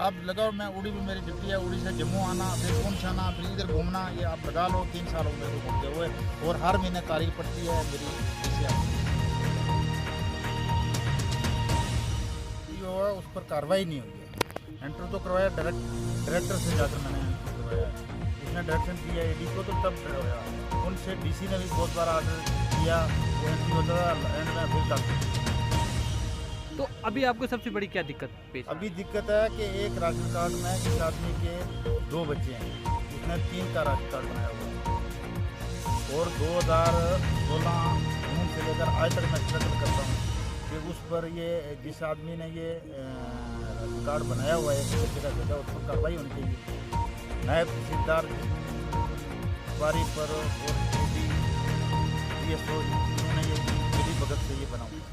आप लगाओ, मैं उड़ी भी मेरी ड्यूटी है, उड़ी से जम्मू आना, फिर पुंछ आना, फिर इधर घूमना, ये आप लगा लो 3 साल हो गए घूमते हुए, और हर महीने तारीख पड़ती है मेरी जिससे जो है उस पर कार्रवाई नहीं हुई है। एंटर तो करवाया डायरेक्टर से जाकर मैंने करवाया, उसने डायरेक्शन दिया एडी को, तो तब करवाया। उनसे डीसी ने भी बहुत बार ऑर्डर किया, वो एंट्री होता था एंड में फिर करते। तो अभी आपको सबसे बड़ी क्या दिक्कत पेश है? अभी दिक्कत है कि एक राशन कार्ड में इस आदमी के 2 बच्चे हैं, उसने 3 का राशन कार्ड बनाया हुआ है, और 2016 जून से लेकर आज तक मैं स्ट्रगल करता हूँ कि उस पर ये जिस आदमी ने ये राशन कार्ड बनाया हुआ है बच्चे का जगह, उस पर कार्रवाई होनी चाहिए। नायब तहसीलदार बारी पर और DSO इन्होंने ये मेरी भगत से ये बना हुआ।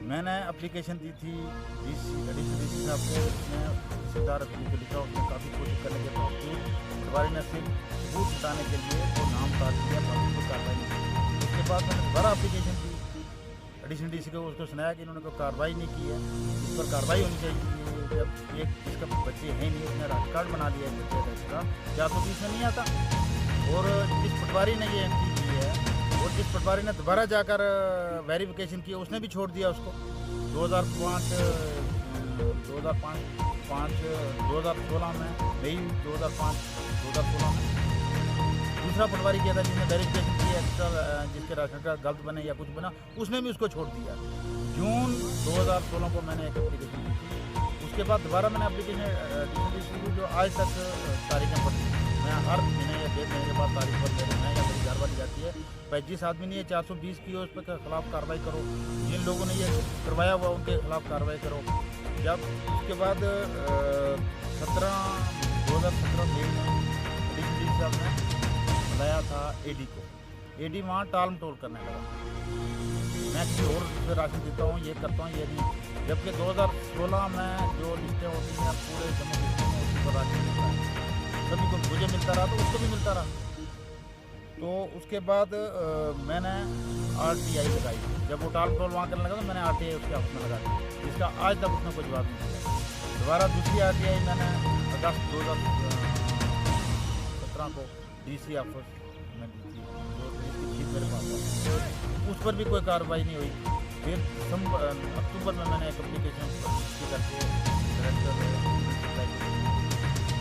मैंने एप्लीकेशन दी थी एडिशनल डीसी साहब को, उसने तहसीलदार को लिखा, उसने काफ़ी कोशिश करने के बावजूद पटवारी ने सिर्फ सबूत बताने के लिए वो नाम काट दिया, बाकी कोई कार्रवाई नहीं की। उसके बाद मैंने दोबारा एप्लीकेशन दी एडिशनल डीसी को, उसको सुनाया कि इन्होंने कोई कार्रवाई नहीं की है, इस पर कार्रवाई होनी चाहिए। जब एक जिसका बच्चे हैं नहीं, उसने राशन कार्ड बना दिया है बच्चे का, 420 में नहीं आता, और जिस पटवारी ने ये एंट्री की है और जिस पटवारी ने दोबारा जाकर वेरिफिकेशन किया, उसने भी छोड़ दिया उसको। 2016 में मई 2016 में दूसरा पटवारी किया था जिसने वेरिफिकेशन किया एक्स्ट्रा, जिसके राशन कार्ड गलत बने या कुछ बना, उसने भी उसको छोड़ दिया। जून 2016 को मैंने एक एप्लीकेशन दी थी, उसके बाद दोबारा मैंने एप्लीकेशन जो आज तक तारीखें पड़ती हैं, मैं हर महीने या 1.5 महीने के बाद तारीख पर मेरे मैं या मेरी घर वाली जाती है, भाई जिस आदमी ने ये 420 की हो उस पर खिलाफ कार्रवाई करो, जिन लोगों ने ये करवाया हुआ उनके खिलाफ कार्रवाई करो। जब उसके बाद 2017 मई में डीसी साहब ने बुलाया था एडी को, एडी वहाँ टाल मटोल करने लगा, मैं किसी और से राशन देता हूँ, ये करता हूँ, ये नहीं। जबकि 2016 में जो लिस्टें होती हैं पूरे जम्मू कश्मीर में उसी पर राशन मिलता है, सभी को मुझे मिलता रहा तो उसको भी मिलता रहा। तो उसके बाद मैंने RTI लगाई, जब वो टाल मटोल वहाँ करने लगा तो मैंने RTI उसके ऑफिस में लगा दी, जिसका आज तक उसने कोई जवाब नहीं दिया। दोबारा दूसरी RTI मैंने अगस्त 2017 को DC ऑफिस में दी थी, जो इसकी चीज़ मेरे पास है, उस पर भी कोई कार्रवाई नहीं हुई। फिर अक्टूबर में मैंने एक एप्लीकेशन करके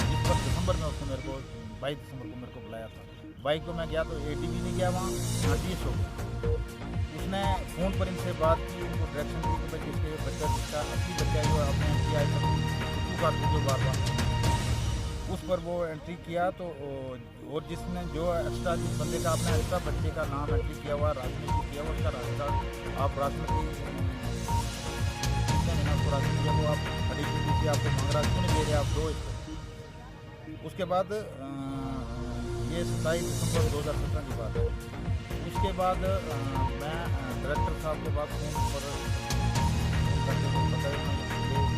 जिस पर दिसंबर में उसने मेरे को 22 दिसंबर को मेरे को बुलाया था, 22 को मैं गया तो AD भी नहीं गया वहाँ, DSO उसने फ़ोन पर इनसे बात की, उनको डायरेक्शन दी कि भाई जिसके बच्चा जिसका असली बच्चा है जो अपने एंट्री आई तक काटते जो बार बार, उस पर वो एंट्री किया। तो और जिसने जो एक्स्ट्रा जिस बंदे का आपने एक्स्ट्रा बच्चे का नाम एंट्री किया हुआ, राजनीति किया हुआ, उसका राशन कार्ड आप राजनीति उसको राशन किया वो आप एडिशनल डीसी आपको मांग रहा, क्यों नहीं दे रहे आप, दो इसको। उसके बाद ये 27 दिसंबर 2017 की बात है। उसके बाद मैं डायरेक्टर साहब के पास फ़ोन पर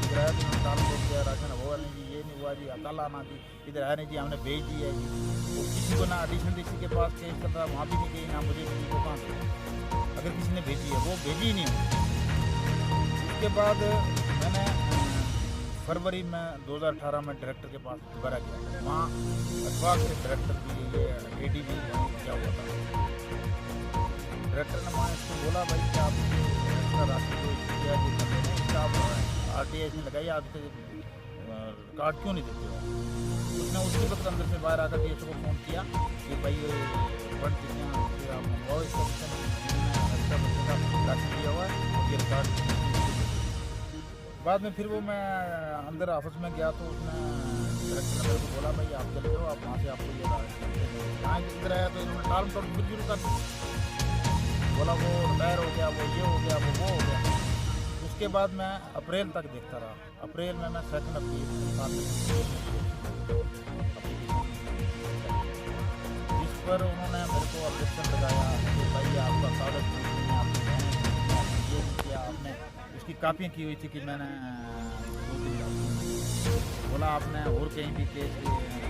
किराया तो टाल मटोल किया, राशन हुआ नहीं जी, ये नहीं हुआ जी, कल आना जी, इधर आया नहीं जी, हमने भेज दिया है जी। वो किसी को ना एडिशनल डीसी के पास केस कर रहा, वहाँ भी नहीं गई, ना मुझे नहीं, वो कहाँ से अगर किसी ने भेजी है वो भेजी ही नहीं है। उसके बाद मैंने फरवरी में 2018 में डायरेक्टर के पास दोबारा गया, वहाँ अखबार के डायरेक्टर भी ये AD भी क्या हुआ था, डायरेक्टर ने वहाँ इसको बोला भाई क्या आप एक्स्ट्रा राशन को किया जी बंदे ने, इसका आप RTI ने लगाई, आप कार्ड क्यों नहीं देते हो। उसने उसी वक्त अंदर से बाहर आकर DSO को फ़ोन किया कि भाई बढ़ चुके हैं, फिर आप मंगवाओ इसका एक्स्ट्रा बच्चे का राशन दिया हुआ है और ये कार्ड। बाद में फिर वो मैं अंदर ऑफिस में गया तो उसने डायरेक्टर ने मेरे को बोला भाई आप चले जाओ, आप वहाँ से आपको ये यहाँ इधर आया तो इन्होंने टाल मटोल फिर शुरू कर दी, बोला वो रिटायर हो गया, वो ये हो गया, वो हो गया। उसके बाद मैं अप्रैल तक देखता रहा, अप्रैल में मैं सेकंड एप्लीकेशन जिस पर उन्होंने मेरे को ऑब्जेक्शन लगाया कि भाई आपका कागज नहीं है, आपने ये नहीं किया, आपने उसकी कापियाँ की हुई थी कि मैंने बोला आपने और कहीं भी केस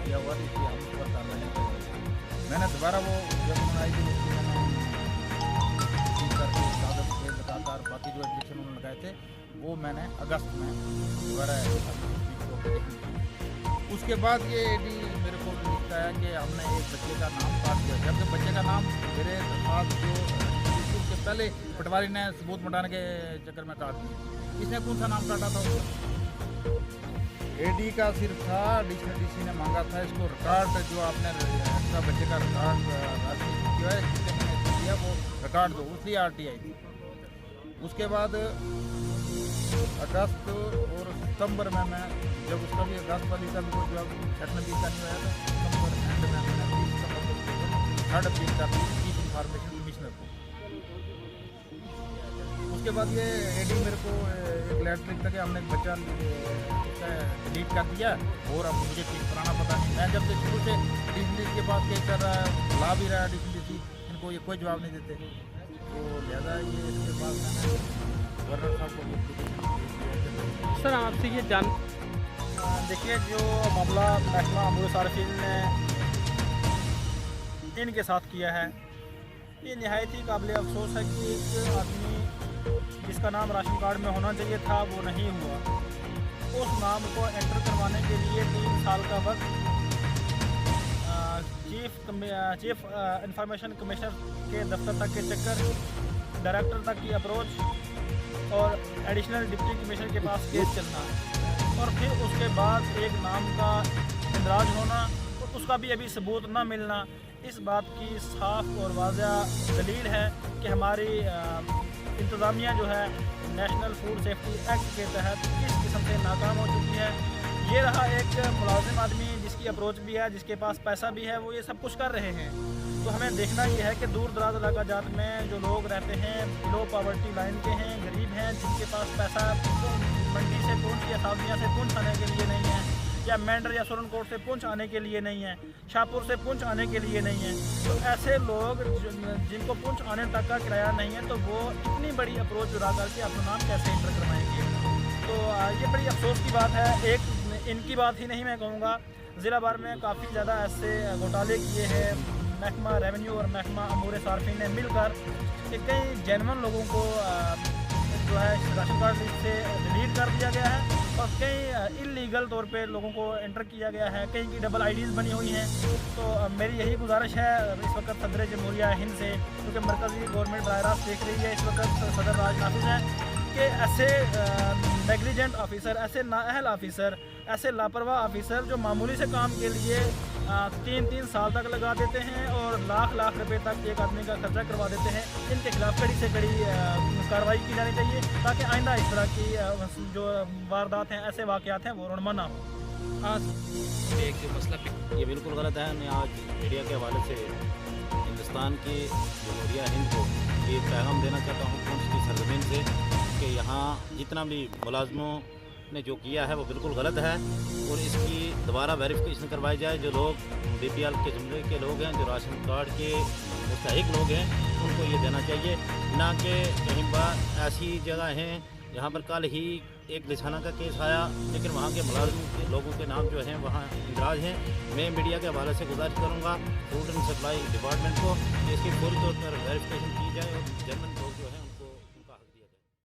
किया हुआ तो इसलिए हम उस पर कार्रवाई नहीं करेंगे। मैंने दोबारा वो जब उन्होंने आई थी उसकी मैंने करके कागज लगातार बाकी जो एडमिशन उन्होंने लगाए थे वो मैंने अगस्त में दोबारा उसके बाद ये एडी मेरे को लिखता है कि हमने एक बच्चे का नाम काट दिया, जबकि बच्चे का नाम मेरे साथ जो के पहले पटवारी ने सबूत मिटाने के चक्कर में काट दिया। इसने कौन सा नाम काटा था उसका? एडी का सिर्फ था, एडिशनल डीसी ने मांगा था इसको रिकॉर्ड जो आपने एक्स्ट्रा बच्चे का रिकॉर्ड राशि जो है जितने मैंने दिया वो रिकॉर्ड दो, उसलिए RTI थी। उसके बाद अगस्त और सितंबर में मैं जब उसका भी अगस्त वाली का भी जो सेटमेंट का नहीं हुआ था, सितंबर एंड में मैंने 30 सितंबर को थर्ड अपील कर दी चीफ इंफॉर्मेशन कमिश्नर को। उसके बाद ये एडी मेरे को एक लेटर लिखता कि हमने एक बच्चा डिलीट कर दिया और अब मुझे ठीक कराना पता नहीं। मैं जब से शुरू से डीसी के पास केस कर रहा है, ला भी रहा है डीसी, इनको ये कोई जवाब नहीं देते, तो लिहाजा ये इसके बाद मैंने गवर्नर साहब को सर आपसे ये जान देखिए जो मामला महकमा अमूर सार्फिन ने इनके साथ किया है ये नहायत ही काबिल अफसोस है कि एक आदमी जिसका नाम राशन कार्ड में होना चाहिए था वो नहीं हुआ, उस नाम को एंटर करवाने के लिए 3 साल का वक्त चीफ इंफॉर्मेशन कमिश्नर के दफ्तर तक के चक्कर, डायरेक्टर तक की अप्रोच और एडिशनल डिप्टी कमिश्नर के पास केस चलना और फिर उसके बाद एक नाम का इंदराज होना और उसका भी अभी सबूत न मिलना, इस बात की साफ और वाज़ह दलील है कि हमारी इंतज़ामिया जो है नेशनल फूड सेफ्टी एक्ट के तहत किस किस्म से नाकाम हो चुकी है। ये रहा एक मुलाजिम आदमी जिसकी अप्रोच भी है, जिसके पास पैसा भी है, वो ये सब कुछ कर रहे हैं। तो हमें देखना ये है कि दूर दराज इलाका जात में जो लोग रहते हैं बिलो पॉवर्टी लाइन के हैं, गरीब हैं, जिनके पास पैसा मंडी से पूंछ या सावनिया से पूंछ आने के लिए नहीं है, या मेंढर या सुरनकोट से पूंछ आने के लिए नहीं है, शाहपुर से पूंछ आने के लिए नहीं है, तो ऐसे लोग जिनको पूंछ आने तक का किराया नहीं है तो वो इतनी बड़ी अप्रोच चुरा करके अपना नाम कैसे इंटर करवाएंगे। तो ये बड़ी अफसोस की बात है। एक इनकी बात ही नहीं मैं कहूँगा, ज़िला भर में काफ़ी ज़्यादा ऐसे घोटाले किए हैं महकमा रेवेन्यू और महकमा अमूर सार्फिन ने मिलकर कि कई जेन्युइन लोगों को जो है राशन कार्ड लिस्ट से डिलीट कर दिया गया है और कई इलीगल तौर पे लोगों को एंटर किया गया है, कई की डबल IDs बनी हुई हैं। तो मेरी यही गुजारिश है इस वक्त सदर जमहूरिया हिंद से, क्योंकि मरकज़ी गवर्नमेंट बराह रास्त देख रही है, इस वक्त सदर राज नाफिज है कि ऐसे नेग्लिजेंट ऑफिसर, ऐसे नाअहल ऑफिसर, ऐसे लापरवाह ऑफिसर जो मामूली से काम के लिए 3-3 साल तक लगा देते हैं और लाख रुपए तक एक आदमी का खर्चा करवा देते हैं, इनके खिलाफ कड़ी से कड़ी कार्रवाई की जानी चाहिए ताकि आइंदा इस तरह की जो वारदात हैं, ऐसे वाक़यात हैं वो रोनमा ना हो। एक जो मसला ये बिल्कुल गलत है। मैं आज मीडिया के हवाले से हिंदुस्तान की जमहूरिया हिंद को ये पैगाम देना चाहता हूँ पुंछ की सरजमीन से कि यहाँ जितना भी मुलाजमों ने जो किया है वो बिल्कुल गलत है और इसकी दोबारा वेरिफिकेशन करवाई जाए। जो लोग BPL के जुमले के लोग हैं, जो राशन कार्ड के मुस्तहिक लोग हैं, उनको ये देना चाहिए, ना कि कहीं बार ऐसी जगह हैं जहाँ पर कल ही एक लिसाना का केस आया लेकिन वहाँ के मुलाजिम के लोगों के नाम जो हैं वहाँ इंदराज हैं। मैं मीडिया के हवाले से गुजारिश करूँगा फूड एंड सप्लाई डिपार्टमेंट को कि इसकी पूरी तौर पर वेरिफिकेशन की जाए और जनरल